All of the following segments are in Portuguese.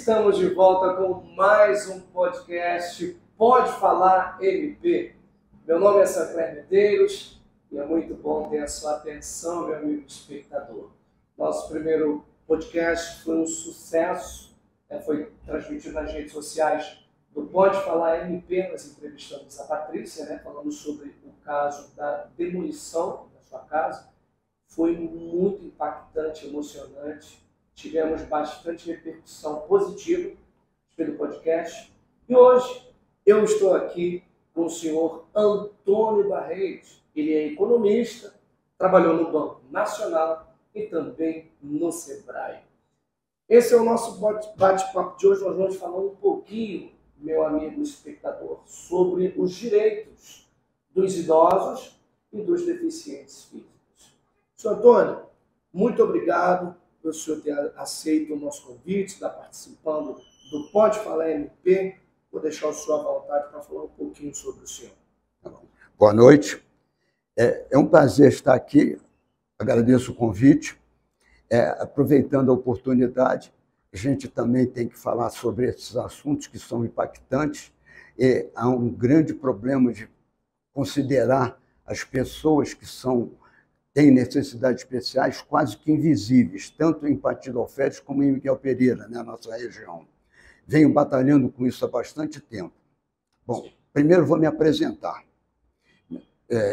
Estamos de volta com mais um podcast Pode Falar MP. Meu nome é Sancler Medeiros e é muito bom ter a sua atenção, meu amigo espectador. Nosso primeiro podcast foi um sucesso, foi transmitido nas redes sociais do Pode Falar MP. Nós entrevistamos a Patrícia, falando sobre o caso da demolição da sua casa. Foi muito impactante, emocionante. Tivemos bastante repercussão positiva pelo podcast. E hoje eu estou aqui com o senhor Antônio Barreiros. Ele é economista, trabalhou no Banco Nacional e também no Sebrae. Esse é o nosso bate-papo de hoje. Nós vamos falar um pouquinho, meu amigo espectador, sobre os direitos dos idosos e dos deficientes físicos. Senhor Antônio, muito obrigado por o senhor ter aceito o nosso convite, estar participando do Pode Falar MP. Vou deixar o senhor à vontade para falar um pouquinho sobre o senhor. Boa noite. É um prazer estar aqui. Agradeço o convite. Aproveitando a oportunidade, a gente também tem que falar sobre esses assuntos que são impactantes. Há um grande problema de considerar as pessoas que têm necessidades especiais quase que invisíveis, tanto em Partido Alferes como em Miguel Pereira, na nossa região. Venho batalhando com isso há bastante tempo. Bom, primeiro vou me apresentar.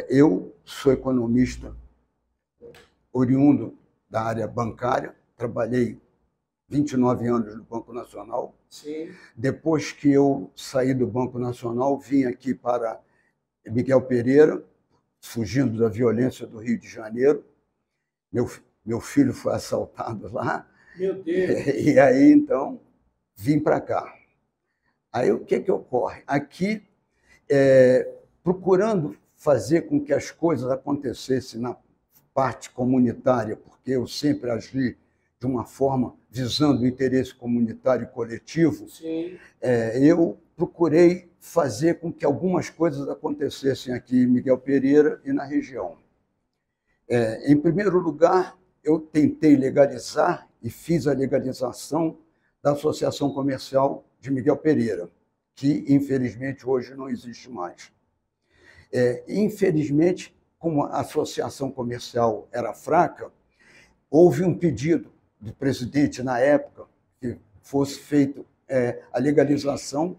Eu sou economista oriundo da área bancária, trabalhei 29 anos no Banco Nacional. Sim. Depois que eu saí do Banco Nacional, vim aqui para Miguel Pereira, fugindo da violência do Rio de Janeiro. Meu filho foi assaltado lá. Meu Deus! E aí, então, vim para cá. Aí, o que ocorre? Aqui, procurando fazer com que as coisas acontecessem na parte comunitária, porque eu sempre agi de uma forma visando o interesse comunitário e coletivo. Sim. Eu procurei fazer com que algumas coisas acontecessem aqui em Miguel Pereira e na região. Em primeiro lugar, eu tentei legalizar e fiz a legalização da Associação Comercial de Miguel Pereira, que, infelizmente, hoje não existe mais. Infelizmente, como a associação comercial era fraca, houve um pedido do presidente, na época, que fosse feita a legalização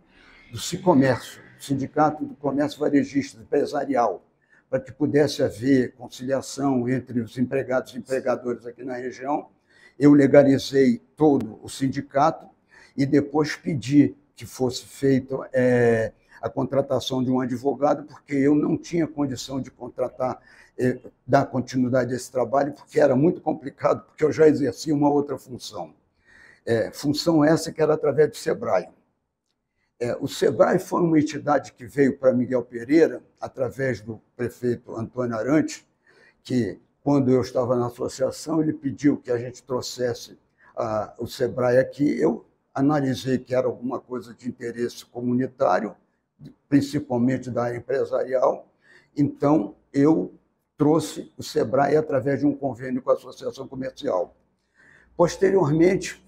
do Sicomércio, Sindicato do Comércio Varejista Empresarial, para que pudesse haver conciliação entre os empregados e empregadores aqui na região. Eu legalizei todo o sindicato e depois pedi que fosse feita a contratação de um advogado, porque eu não tinha condição de contratar, dar continuidade a esse trabalho, porque era muito complicado, porque eu já exercia uma outra função. Função essa que era através do Sebrae. O Sebrae foi uma entidade que veio para Miguel Pereira, através do prefeito Antônio Arantes, que, quando eu estava na associação, ele pediu que a gente trouxesse o Sebrae aqui. Eu analisei que era alguma coisa de interesse comunitário, principalmente da área empresarial, então eu trouxe o Sebrae através de um convênio com a Associação Comercial. Posteriormente,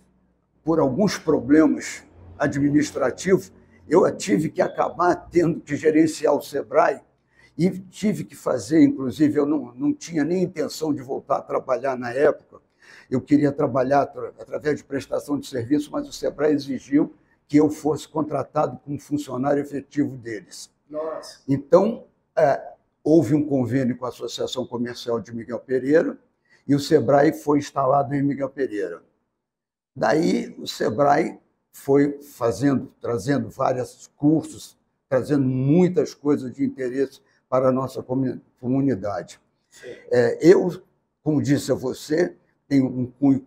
por alguns problemas administrativos, eu tive que acabar tendo que gerenciar o Sebrae e tive que fazer, inclusive, eu não tinha nem intenção de voltar a trabalhar na época, eu queria trabalhar através de prestação de serviço, mas o Sebrae exigiu que eu fosse contratado como funcionário efetivo deles. Nossa. Então, houve um convênio com a Associação Comercial de Miguel Pereira e o Sebrae foi instalado em Miguel Pereira. Daí, o Sebrae foi trazendo vários cursos, trazendo muitas coisas de interesse para a nossa comunidade. Eu, como disse a você, tenho um cunho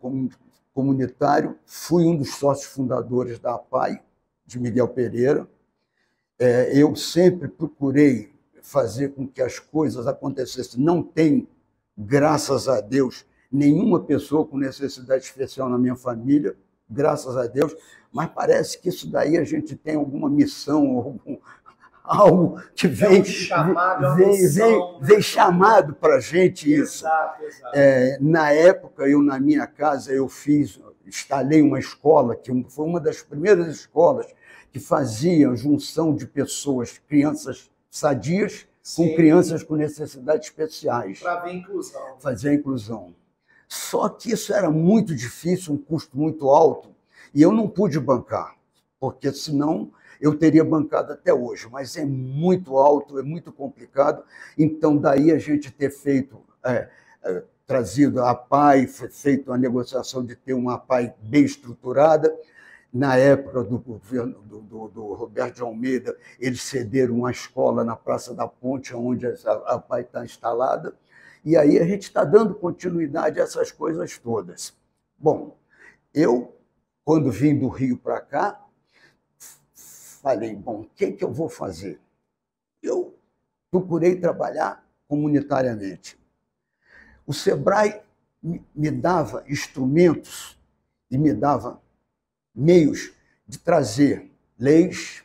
comunitário, fui um dos sócios fundadores da APAI, de Miguel Pereira. Eu sempre procurei fazer com que as coisas acontecessem. Não tem, graças a Deus, nenhuma pessoa com necessidade especial na minha família, graças a Deus, mas parece que isso daí a gente tem alguma missão, algo que vem chamado para a gente isso. Exato. Na época, na minha casa, eu instalei uma escola, que foi uma das primeiras escolas que fazia junção de pessoas, crianças sadias, com crianças com necessidades especiais. Para ver inclusão. Fazer a inclusão. Só que isso era muito difícil, um custo muito alto, e eu não pude bancar, porque senão eu teria bancado até hoje, mas é muito alto, é muito complicado. Então, daí a gente ter feito, trazido a APAE, foi feita uma negociação de ter uma APAE bem estruturada. Na época do governo do Roberto de Almeida, eles cederam uma escola na Praça da Ponte, onde a APAE está instalada, e aí a gente está dando continuidade a essas coisas todas. Bom, eu, quando vim do Rio para cá, falei, bom, o que eu vou fazer? Eu procurei trabalhar comunitariamente. O Sebrae me dava instrumentos e me dava meios de trazer leis,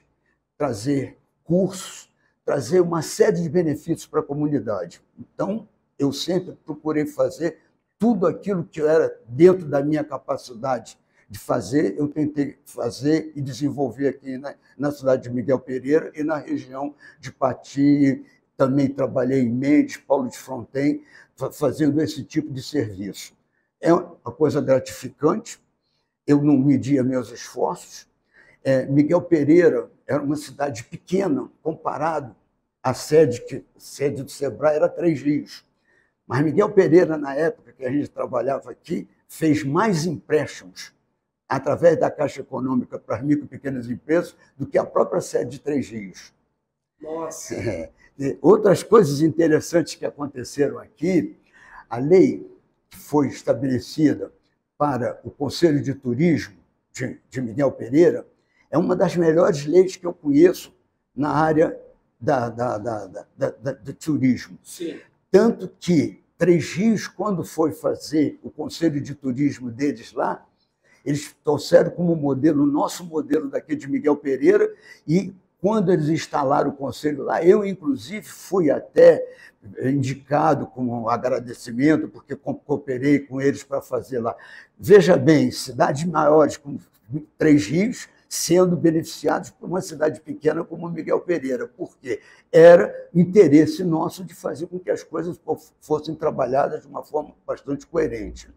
trazer cursos, trazer uma série de benefícios para a comunidade. Então, eu sempre procurei fazer tudo aquilo que era dentro da minha capacidade de fazer, eu tentei fazer e desenvolver aqui na cidade de Miguel Pereira e na região de Pati. Também trabalhei em Mendes, Paulo de Fronten, fazendo esse tipo de serviço. É uma coisa gratificante, eu não media meus esforços. Miguel Pereira era uma cidade pequena, comparado à sede do Sebrae era Três Rios. Mas Miguel Pereira, na época que a gente trabalhava aqui, fez mais empréstimos através da Caixa Econômica para as micro e pequenas empresas do que a própria sede de Três Rios. Nossa! Outras coisas interessantes que aconteceram aqui, a lei que foi estabelecida para o Conselho de Turismo de Miguel Pereira é uma das melhores leis que eu conheço na área do turismo. Sim. Tanto que Três Rios, quando foi fazer o Conselho de Turismo deles lá, eles trouxeram como modelo o nosso modelo daqui de Miguel Pereira, e quando eles instalaram o conselho lá, eu, inclusive, fui até indicado como agradecimento, porque cooperei com eles para fazer lá. Veja bem, cidades maiores como Três Rios sendo beneficiados por uma cidade pequena como Miguel Pereira, porque era interesse nosso de fazer com que as coisas fossem trabalhadas de uma forma bastante coerente.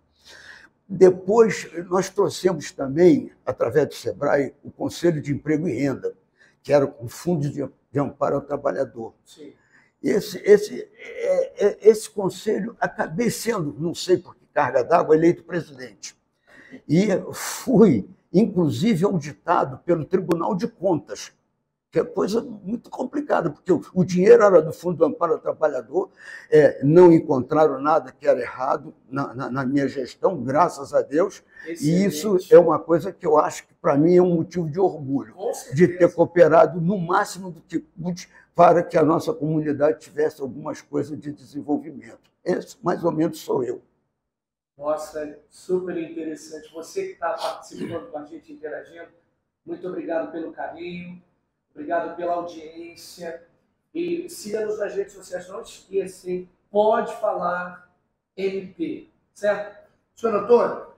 Depois, nós trouxemos também, através do Sebrae, o Conselho de Emprego e Renda, que era o Fundo de Amparo ao Trabalhador. Sim. Esse conselho, acabei sendo, não sei por que carga d'água, eleito presidente. E fui, inclusive, auditado pelo Tribunal de Contas, que é coisa muito complicada, porque o dinheiro era do Fundo do Amparo ao Trabalhador, não encontraram nada que era errado na minha gestão, graças a Deus. Excelente. E isso é uma coisa que eu acho que, para mim, é um motivo de orgulho, de ter cooperado no máximo do que pude para que a nossa comunidade tivesse algumas coisas de desenvolvimento. Esse, mais ou menos, sou eu. Nossa, super interessante. Você que está participando com a gente, interagindo, muito obrigado pelo carinho. Obrigado pela audiência. E siga-nos nas redes sociais. Não esqueçam, Pode Falar MP. Certo? Senhor Antônio,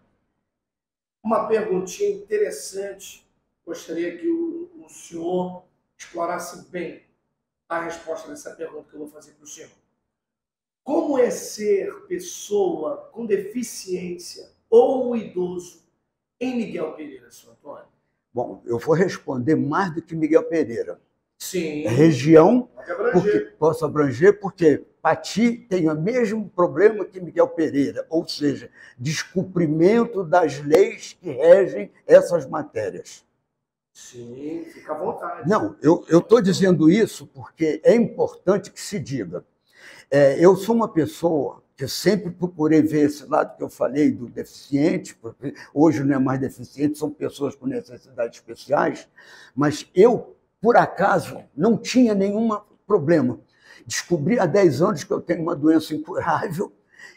uma perguntinha interessante. Gostaria que o senhor explorasse bem a resposta dessa pergunta que eu vou fazer para o senhor. Como é ser pessoa com deficiência ou idoso em Miguel Pereira, senhor Antônio? Bom, eu vou responder mais do que Miguel Pereira. Sim. Região, posso abranger, porque Pati tem o mesmo problema que Miguel Pereira, ou seja, descumprimento das leis que regem essas matérias. Sim, fica à vontade. Não, eu estou dizendo isso porque é importante que se diga. Eu sou uma pessoa que eu sempre procurei ver esse lado que eu falei do deficiente, porque hoje não é mais deficiente, são pessoas com necessidades especiais, mas eu, por acaso, não tinha nenhum problema. Descobri há 10 anos que eu tenho uma doença incurável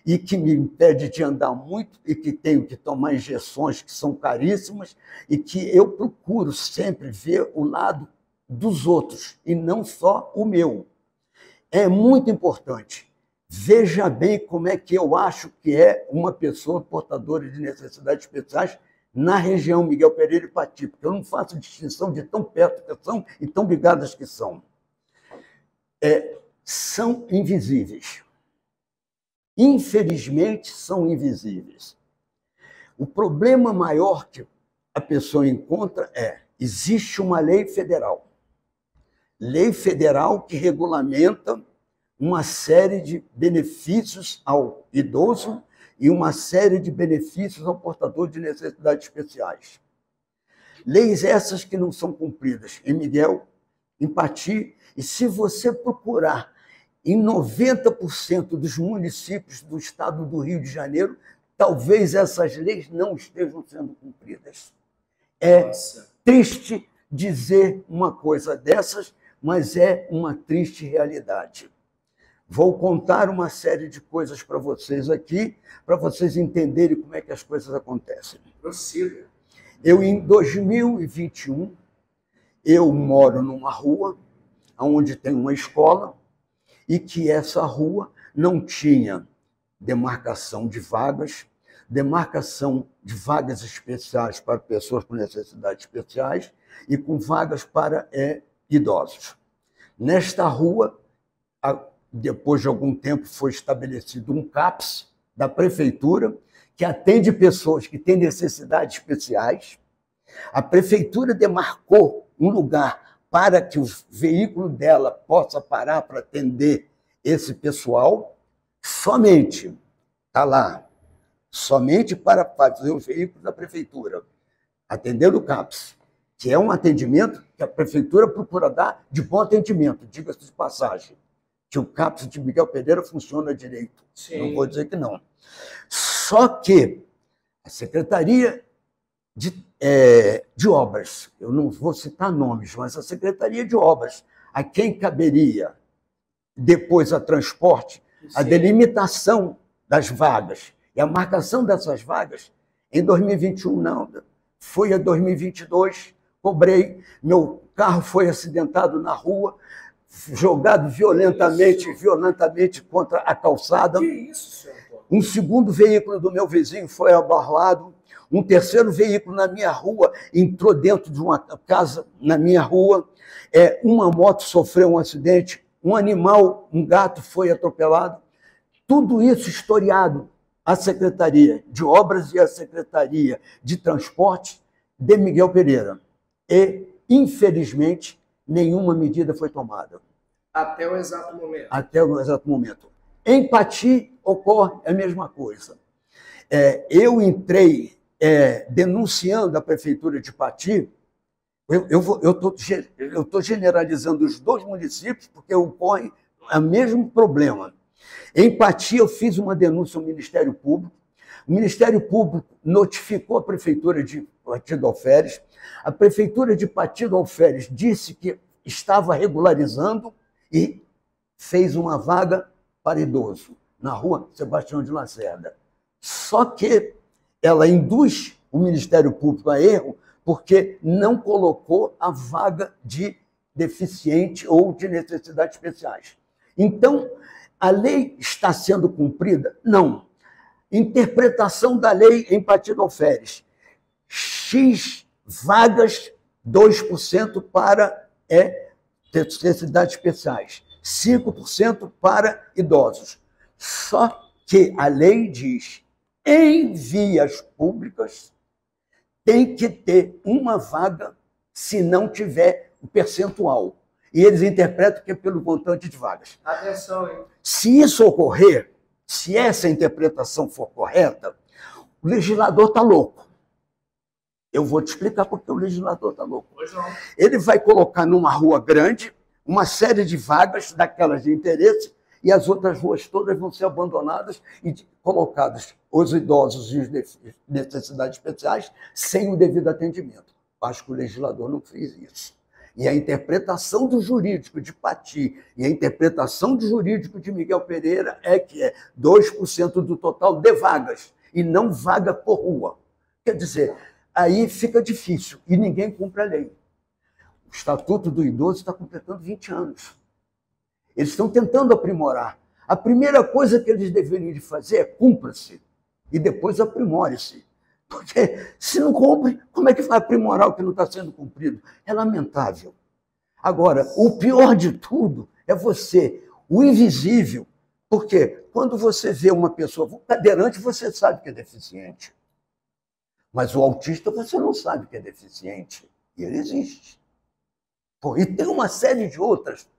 e que me impede de andar muito e que tenho que tomar injeções que são caríssimas e que eu procuro sempre ver o lado dos outros e não só o meu. É muito importante. Veja bem como é que eu acho que é uma pessoa portadora de necessidades especiais na região Miguel Pereira e Pati, porque eu não faço distinção de tão perto que são e tão ligadas que são. São invisíveis. Infelizmente, são invisíveis. O problema maior que a pessoa encontra existe uma lei federal que regulamenta uma série de benefícios ao idoso e uma série de benefícios ao portador de necessidades especiais. Leis essas que não são cumpridas em Miguel, em Pati, e se você procurar em 90% dos municípios do estado do Rio de Janeiro, talvez essas leis não estejam sendo cumpridas. Triste dizer uma coisa dessas, mas é uma triste realidade. Vou contar uma série de coisas para vocês aqui, para vocês entenderem como é que as coisas acontecem. Prossiga. Em 2021, eu moro numa rua onde tem uma escola e que essa rua não tinha demarcação de vagas especiais para pessoas com necessidades especiais e com vagas para idosos. Nesta rua, depois de algum tempo, foi estabelecido um CAPS da prefeitura que atende pessoas que têm necessidades especiais. A prefeitura demarcou um lugar para que o veículo dela possa parar para atender esse pessoal, somente, está lá, somente para fazer os veículos da prefeitura, atendendo o CAPS, que é um atendimento que a prefeitura procura dar de bom atendimento, diga-se de passagem, que o CAPS de Miguel Pereira funciona direito. Sim. Não vou dizer que não. Só que a Secretaria de Obras, eu não vou citar nomes, mas a Secretaria de Obras, a quem caberia depois a transporte, sim, a delimitação das vagas e a marcação dessas vagas, em 2021 não, foi a 2022, cobrei, meu carro foi acidentado na rua, jogado violentamente contra a calçada. Que isso, senhor? Um segundo veículo do meu vizinho foi abarroado, um terceiro veículo na minha rua entrou dentro de uma casa na minha rua, uma moto sofreu um acidente, um animal, um gato foi atropelado. Tudo isso historiado à Secretaria de Obras e à Secretaria de Transporte de Miguel Pereira. E, infelizmente, nenhuma medida foi tomada. Até o exato momento. Até o exato momento. Em Pati ocorre a mesma coisa. Eu entrei denunciando a Prefeitura de Pati. Eu estou generalizando os dois municípios porque ocorre o mesmo problema. Em Pati, eu fiz uma denúncia ao Ministério Público. O Ministério Público notificou a Prefeitura de Pati do Alferes. A Prefeitura de Pati do Alferes disse que estava regularizando e fez uma vaga para idoso na rua Sebastião de Lacerda. Só que ela induz o Ministério Público a erro porque não colocou a vaga de deficiente ou de necessidades especiais. Então, a lei está sendo cumprida? Não. Interpretação da lei em Pati do Alferes. X vagas, 2% para necessidades especiais, 5% para idosos. Só que a lei diz, em vias públicas, tem que ter uma vaga se não tiver o percentual. E eles interpretam que é pelo montante de vagas. Atenção, hein? Se isso ocorrer, se essa interpretação for correta, o legislador está louco. Eu vou te explicar porque o legislador está louco. Pois não. Ele vai colocar numa rua grande uma série de vagas daquelas de interesse e as outras ruas todas vão ser abandonadas e colocados os idosos e os necessidades especiais sem o devido atendimento. Acho que o legislador não fez isso. E a interpretação do jurídico de Pati e a interpretação do jurídico de Miguel Pereira é que é 2% do total de vagas e não vaga por rua. Quer dizer, aí fica difícil e ninguém cumpre a lei. O Estatuto do Idoso está completando 20 anos. Eles estão tentando aprimorar. A primeira coisa que eles deveriam fazer é cumpra-se e depois aprimore-se. Porque se não cumpre, como é que vai aprimorar o que não está sendo cumprido? É lamentável. Agora, o pior de tudo é você, o invisível. Porque quando você vê uma pessoa cadeirante, você sabe que é deficiente. Mas o autista você não sabe que é deficiente. E ele existe. Pô, e tem uma série de outras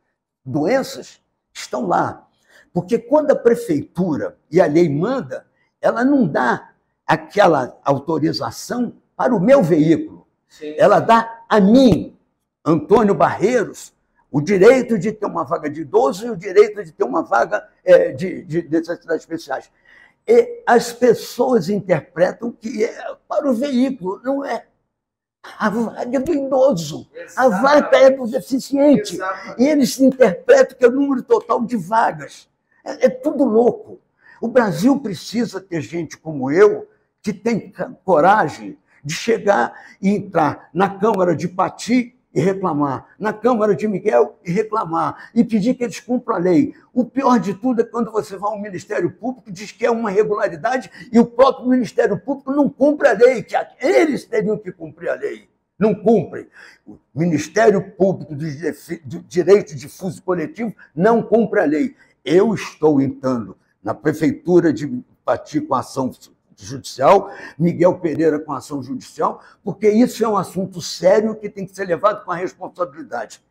doenças que estão lá. Porque quando a prefeitura e a lei manda, ela não dá aquela autorização para o meu veículo. Sim. Ela dá a mim, Antônio Barreiros, o direito de ter uma vaga de idoso e o direito de ter uma vaga de necessidades especiais. E as pessoas interpretam que é para o veículo, não é. A vaga é do idoso, exatamente. A vaga é do deficiente. Exatamente. E eles interpretam que é o número total de vagas. É tudo louco. O Brasil precisa ter gente como eu, que tem coragem de chegar e entrar na Câmara de Pati e reclamar, na Câmara de Miguel e reclamar, e pedir que eles cumpram a lei. O pior de tudo é quando você vai ao Ministério Público, diz que é uma irregularidade, e o próprio Ministério Público não cumpre a lei, que eles teriam que cumprir a lei. Não cumprem. O Ministério Público do Direito Difuso e Coletivo não cumpre a lei. Eu estou entrando na Prefeitura de Pati com ação judicial, Miguel Pereira com ação judicial, porque isso é um assunto sério que tem que ser levado com a responsabilidade.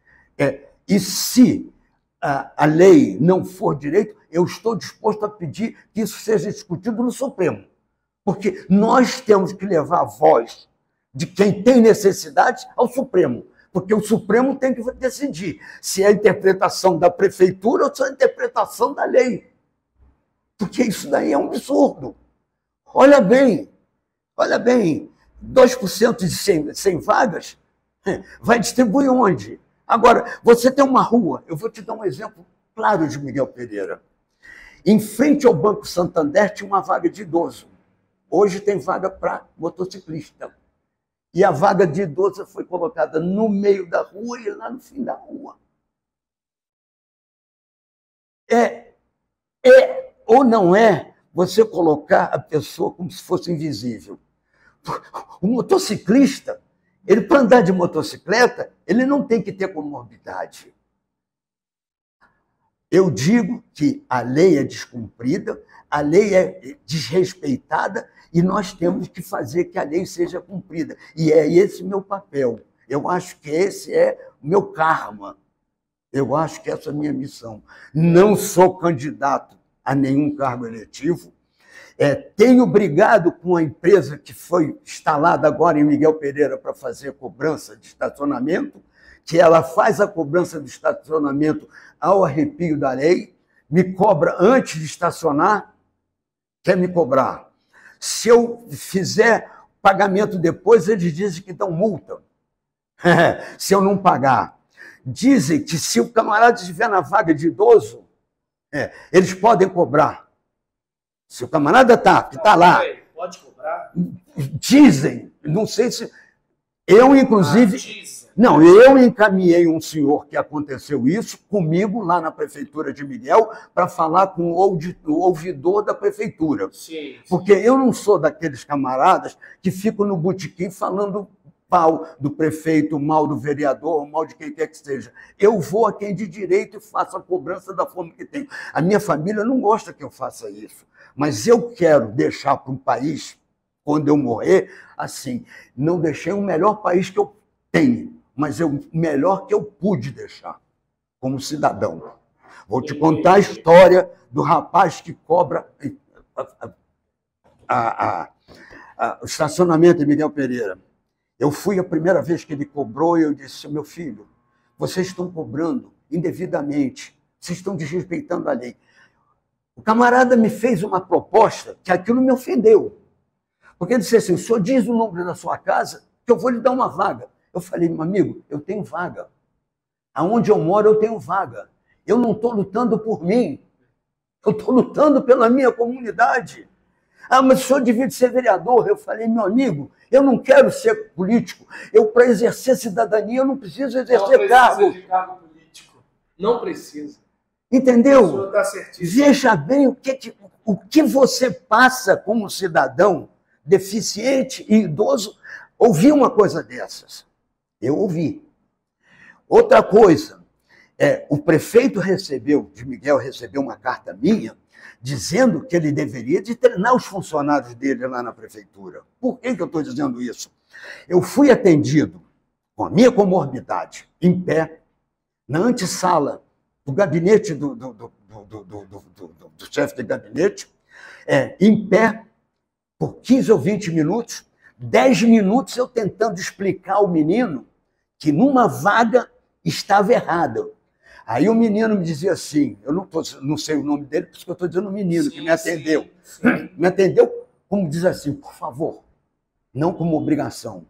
E se a lei não for direito, eu estou disposto a pedir que isso seja discutido no Supremo. Porque nós temos que levar a voz de quem tem necessidade ao Supremo. Porque o Supremo tem que decidir se é a interpretação da prefeitura ou se é a interpretação da lei. Porque isso daí é um absurdo. Olha bem, 2% de 100 vagas vai distribuir onde? Agora, você tem uma rua, eu vou te dar um exemplo claro de Miguel Pereira. Em frente ao Banco Santander tinha uma vaga de idoso. Hoje tem vaga para motociclista. E a vaga de idoso foi colocada no meio da rua e lá no fim da rua. Ou não é você colocar a pessoa como se fosse invisível. O motociclista, ele para andar de motocicleta, ele não tem que ter comorbidade. Eu digo que a lei é descumprida, a lei é desrespeitada e nós temos que fazer que a lei seja cumprida. E é esse meu papel. Eu acho que esse é o meu karma. Eu acho que essa é a minha missão. Não sou candidato a nenhum cargo eletivo. Tenho brigado com a empresa que foi instalada agora em Miguel Pereira para fazer cobrança de estacionamento, que ela faz a cobrança de estacionamento ao arrepio da lei, me cobra antes de estacionar, quer me cobrar. Se eu fizer pagamento depois, eles dizem que dão multa. Se eu não pagar. Dizem que se o camarada estiver na vaga de idoso, eles podem cobrar. Se o camarada que está lá... Pode cobrar? Dizem, não sei se... Eu, inclusive... Não, eu encaminhei um senhor que aconteceu isso comigo lá na Prefeitura de Miguel para falar com o ouvidor da Prefeitura. Sim. Porque eu não sou daqueles camaradas que ficam no botequim falando mal do prefeito, mal do vereador, mal de quem quer que seja. Eu vou a quem de direito e faço a cobrança da forma que tenho. A minha família não gosta que eu faça isso, mas eu quero deixar para um país, quando eu morrer, assim, não deixei o melhor país que eu tenho, mas o melhor que eu pude deixar, como cidadão. Vou te contar a história do rapaz que cobra o estacionamento em Miguel Pereira. Eu fui a primeira vez que ele cobrou e eu disse, meu filho, vocês estão cobrando indevidamente, vocês estão desrespeitando a lei. O camarada me fez uma proposta que aquilo me ofendeu. Porque ele disse assim, o senhor diz o número da sua casa que eu vou lhe dar uma vaga. Eu falei, meu amigo, eu tenho vaga. Aonde eu moro, eu tenho vaga. Eu não estou lutando por mim. Eu estou lutando pela minha comunidade. Ah, mas o senhor devia ser vereador. Eu falei, meu amigo, eu não quero ser político. Eu, para exercer cidadania, eu não preciso exercer cargo. Não precisa de cargo político. Não precisa. Entendeu? O senhor está certíssimo. Veja bem o que você passa como cidadão deficiente e idoso ouvir uma coisa dessas. Eu ouvi. Outra coisa, o prefeito de Miguel recebeu uma carta minha dizendo que ele deveria de treinar os funcionários dele lá na prefeitura. Por que eu estou dizendo isso? Eu fui atendido com a minha comorbidade, em pé, na antessala do gabinete do chefe de gabinete, em pé, por 15 ou 20 minutos, 10 minutos eu tentando explicar ao menino que numa vaga estava errada. Aí o menino me dizia assim, eu não sei o nome dele, por isso que eu estou dizendo o menino que me atendeu. Sim. Me atendeu como diz assim, por favor, não como obrigação.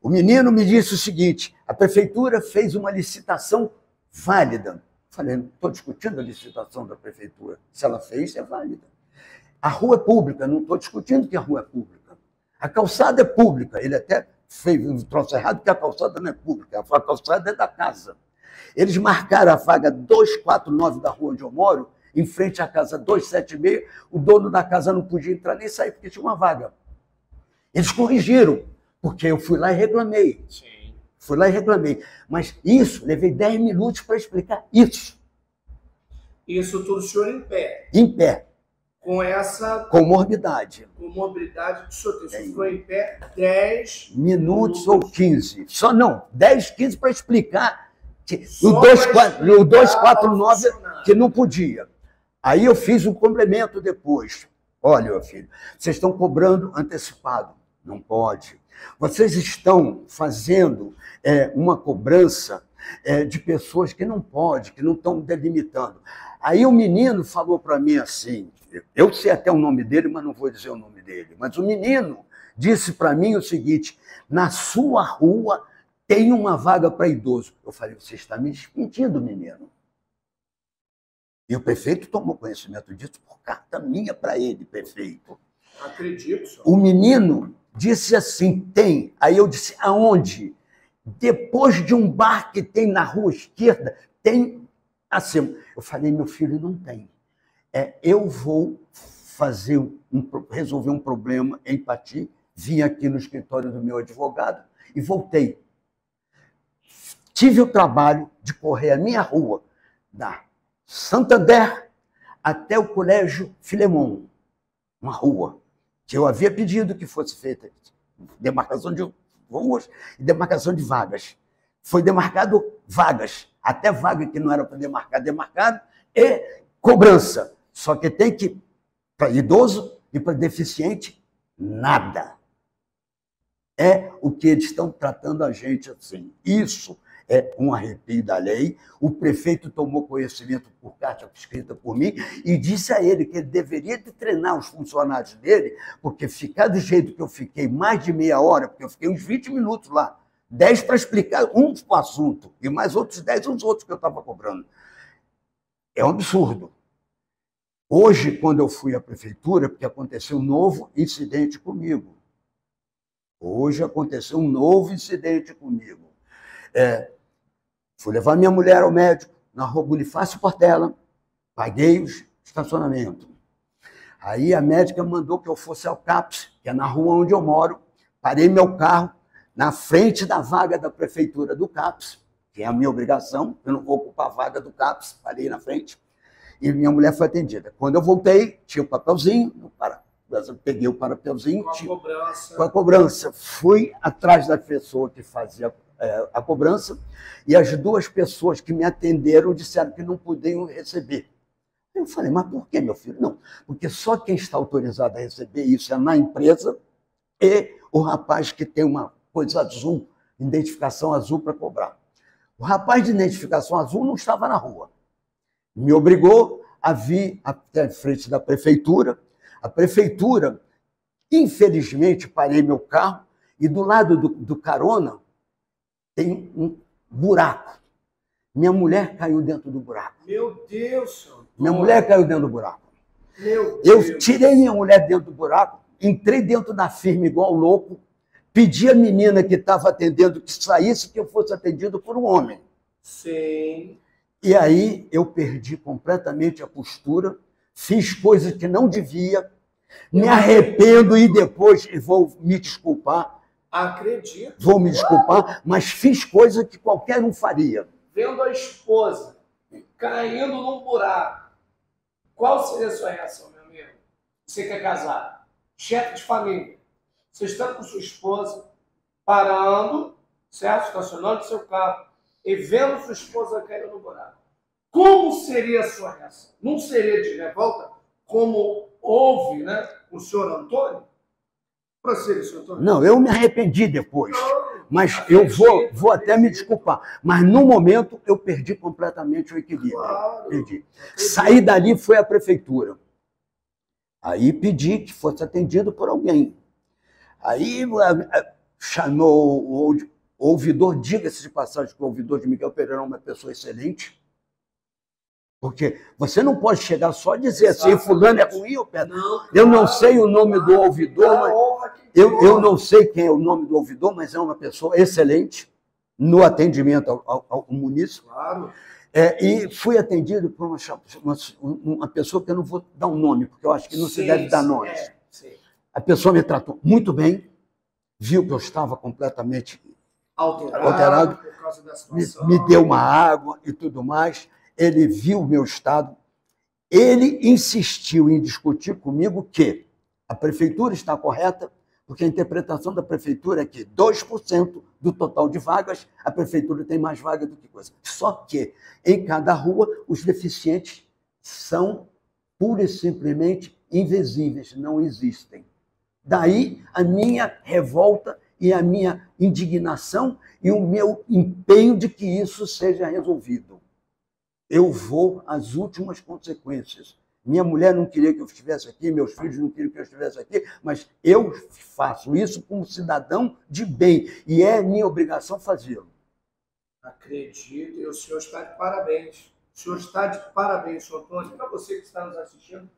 O menino me disse o seguinte, a prefeitura fez uma licitação válida. Falei, não estou discutindo a licitação da prefeitura. Se ela fez, é válida. A rua é pública, não estou discutindo que a rua é pública. A calçada é pública. Ele até fez um troço errado, porque a calçada não é pública, a calçada é da casa. Eles marcaram a vaga 249 da rua onde eu moro, em frente à casa 276, o dono da casa não podia entrar nem sair, porque tinha uma vaga. Eles corrigiram, porque eu fui lá e reclamei. Sim. Fui lá e reclamei. Mas isso, levei 10 minutos para explicar isso. Isso tudo o senhor em pé? Em pé. Com essa... Comorbidade. Comorbidade que o senhor tem. O senhor ficou em pé 10 minutos ou 15. Só não, 10, 15 para explicar que o 249 que não podia. Aí eu fiz um complemento depois. Olha, meu filho, vocês estão cobrando antecipado. Não pode. Vocês estão fazendo uma cobrança de pessoas que não pode, que não estão delimitando. Aí o menino falou para mim assim, eu sei até o nome dele, mas não vou dizer o nome dele, mas o menino disse para mim o seguinte, na sua rua tem uma vaga para idoso. Eu falei, você está me despedindo, menino. E o prefeito tomou conhecimento disso por carta minha para ele, prefeito. Acredito, senhor. O menino disse assim, tem. Aí eu disse, aonde? Depois de um bar que tem na rua esquerda, tem assim. Eu falei, meu filho, não tem. Eu vou resolver um problema em Pati, vim aqui no escritório do meu advogado e voltei. Tive o trabalho de correr a minha rua, da Santander até o Colégio Filemon, uma rua que eu havia pedido que fosse feita demarcação de ruas e demarcação de vagas. Foi demarcado vagas, até vaga que não era para demarcar, demarcado, e cobrança. Só que tem que, para idoso e para deficiente, nada. É o que eles estão tratando a gente assim. Isso é um arrepio da lei. O prefeito tomou conhecimento por carta escrita por mim e disse a ele que ele deveria de treinar os funcionários dele, porque ficar do jeito que eu fiquei mais de meia hora, porque eu fiquei uns 20 minutos lá, 10 para explicar um assunto e mais outros 10 os outros que eu estava cobrando. É um absurdo. Hoje, quando eu fui à prefeitura, porque aconteceu um novo incidente comigo. Hoje aconteceu um novo incidente comigo. Fui levar minha mulher ao médico, na rua Bonifácio Portela, paguei o estacionamento. Aí a médica mandou que eu fosse ao CAPS, que é na rua onde eu moro, parei meu carro na frente da vaga da prefeitura do CAPS, que é a minha obrigação, eu não vou ocupar a vaga do CAPS, parei na frente, e minha mulher foi atendida. Quando eu voltei, tinha o papelzinho, peguei o papelzinho, com a cobrança. Fui atrás da pessoa que fazia a cobrança e as duas pessoas que me atenderam disseram que não podiam receber. Eu falei, mas por que, meu filho? Não, porque só quem está autorizado a receber isso é na empresa e o rapaz que tem uma coisa azul, identificação azul para cobrar. O rapaz de identificação azul não estava na rua. Me obrigou a vir até a frente da prefeitura. A prefeitura, infelizmente, parei meu carro e do lado do carona tem um buraco. Minha mulher caiu dentro do buraco. Meu Deus, senhor. Minha mulher caiu dentro do buraco. Meu Deus. Eu tirei minha mulher dentro do buraco, entrei dentro da firma igual louco, pedi à menina que estava atendendo que saísse, que eu fosse atendido por um homem. Sim. E aí eu perdi completamente a postura, fiz coisas que não devia, Me arrependo e depois vou me desculpar. Acredito. Vou me desculpar, mas fiz coisa que qualquer um faria. Vendo a esposa caindo num buraco, qual seria a sua reação, meu amigo? Você que é casado, chefe de família, você está com sua esposa parando, certo? Estacionando seu carro e vendo sua esposa cair no buraco. Como seria a sua reação? Não seria de revolta, como houve, né, com o senhor Antônio? Prossiga, senhor Antônio. Não, eu me arrependi depois. Mas eu vou até me desculpar. Mas no momento eu perdi completamente o equilíbrio. Claro. Perdi. Saí dali, foi à prefeitura. Aí pedi que fosse atendido por alguém. Aí chamou o ouvidor, diga-se de passagem que o ouvidor de Miguel Pereira é uma pessoa excelente. Porque você não pode chegar só a dizer assim, fulano é ruim ou Pedro. Eu não sei o nome do ouvidor, mas eu não sei quem é o nome do ouvidor, mas é uma pessoa excelente no atendimento ao munícipe. Claro. E fui atendido por uma pessoa que eu não vou dar um nome, porque eu acho que não se deve dar nomes. A pessoa me tratou muito bem, viu que eu estava completamente alterado por causa da situação. Me deu uma água e tudo mais. Ele viu o meu estado, ele insistiu em discutir comigo que a prefeitura está correta, porque a interpretação da prefeitura é que 2% do total de vagas, a prefeitura tem mais vaga do que coisa. Só que em cada rua os deficientes são pura e simplesmente invisíveis, não existem. Daí a minha revolta e a minha indignação e o meu empenho de que isso seja resolvido. Eu vou às últimas consequências. Minha mulher não queria que eu estivesse aqui, meus filhos não queriam que eu estivesse aqui, mas eu faço isso como cidadão de bem, e é minha obrigação fazê-lo. Acredito, e o senhor está de parabéns. O senhor está de parabéns, senhor Antônio. Para você que está nos assistindo,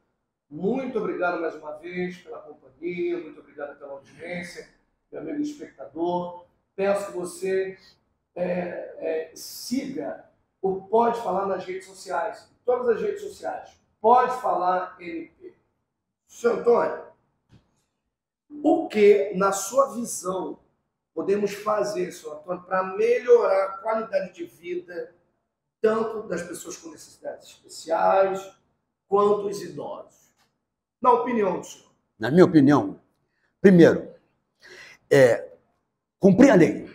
muito obrigado mais uma vez pela companhia, muito obrigado pela audiência, meu amigo espectador. Peço que você siga o Pode Falar nas redes sociais, todas as redes sociais. Pode Falar MP. Senhor Antônio, o que, na sua visão, podemos fazer, senhor Antônio, para melhorar a qualidade de vida tanto das pessoas com necessidades especiais quanto os idosos? Na opinião do senhor. Na minha opinião, primeiro, cumprir a lei.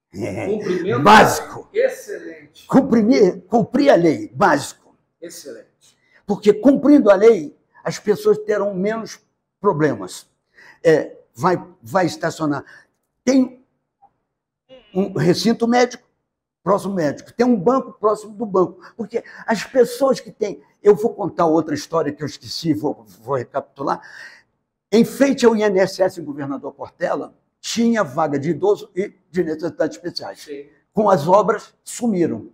Cumprimento básico. Excelente. Cumprir a lei, básico. Excelente. Porque cumprindo a lei, as pessoas terão menos problemas. Vai estacionar. Tem um recinto médico, próximo médico. Tem um banco próximo do banco. Porque as pessoas que têm... Eu vou contar outra história que eu esqueci, vou recapitular. Em frente ao INSS em Governador Portela, tinha vaga de idoso e de necessidades especiais. Sim. Com as obras, sumiram.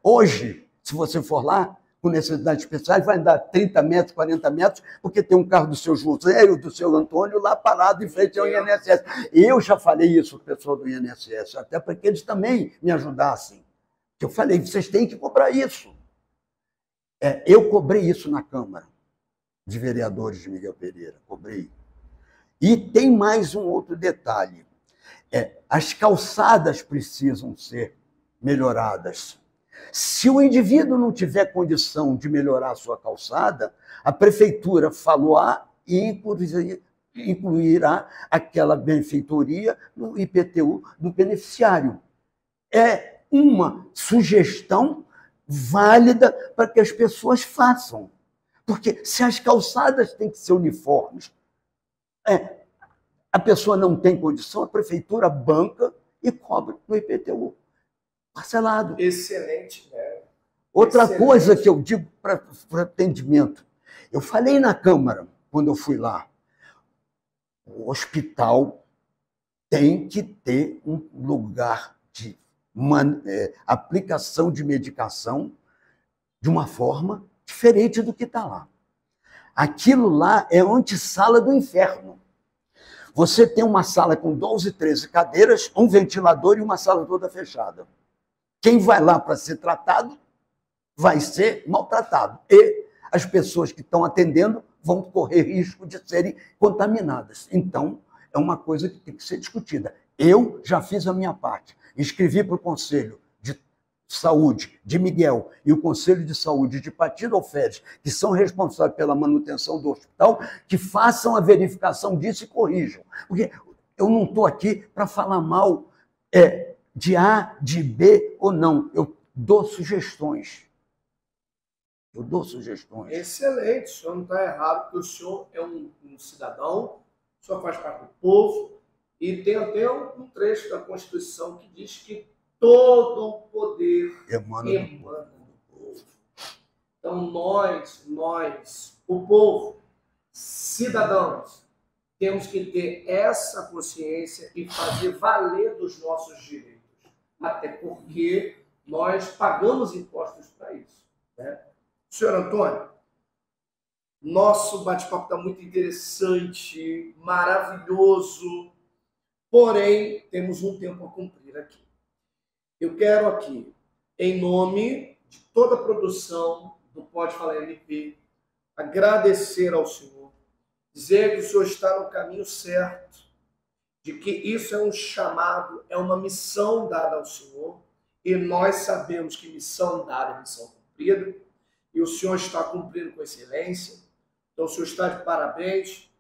Hoje, se você for lá, com necessidades especiais, vai andar 30 metros, 40 metros, porque tem um carro do seu José e do seu Antônio lá parado em frente ao INSS. Eu já falei isso para o pessoal do INSS, até para que eles também me ajudassem. Eu falei, vocês têm que cobrar isso. Eu cobrei isso na Câmara de Vereadores de Miguel Pereira, cobrei. E tem mais um outro detalhe. As calçadas precisam ser melhoradas. Se o indivíduo não tiver condição de melhorar a sua calçada, a prefeitura falou e incluirá aquela benfeitoria no IPTU do beneficiário. É uma sugestão válida para que as pessoas façam. Porque se as calçadas têm que ser uniformes, a pessoa não tem condição, a prefeitura banca e cobra no IPTU. Parcelado. Excelente. Outra coisa que eu digo para atendimento. Eu falei na Câmara, quando eu fui lá, o hospital tem que ter um lugar de aplicação de medicação de uma forma diferente do que está lá. Aquilo lá é a antessala do inferno. Você tem uma sala com 12, 13 cadeiras, um ventilador e uma sala toda fechada. Quem vai lá para ser tratado vai ser maltratado. E as pessoas que estão atendendo vão correr risco de serem contaminadas. Então, é uma coisa que tem que ser discutida. Eu já fiz a minha parte. Escrevi para o Conselho de Saúde de Miguel e o Conselho de Saúde de Partido Alferes, que são responsáveis pela manutenção do hospital, que façam a verificação disso e corrijam. Porque eu não estou aqui para falar mal de A, de B ou não. Eu dou sugestões. Excelente, o senhor não está errado, porque o senhor é um cidadão, o senhor faz parte do povo, e tem até um trecho da Constituição que diz que todo o poder emana do povo. Então nós, o povo, cidadãos, temos que ter essa consciência e fazer valer dos nossos direitos. Até porque nós pagamos impostos para isso, né? Senhor Antônio, nosso bate-papo está muito interessante, maravilhoso, porém, temos um tempo a cumprir aqui. Eu quero aqui, em nome de toda a produção do Pode Falar MP, agradecer ao senhor, dizer que o senhor está no caminho certo, de que isso é um chamado, é uma missão dada ao senhor, e nós sabemos que missão dada é missão cumprida, e o senhor está cumprindo com excelência. Então, o senhor está de parabéns.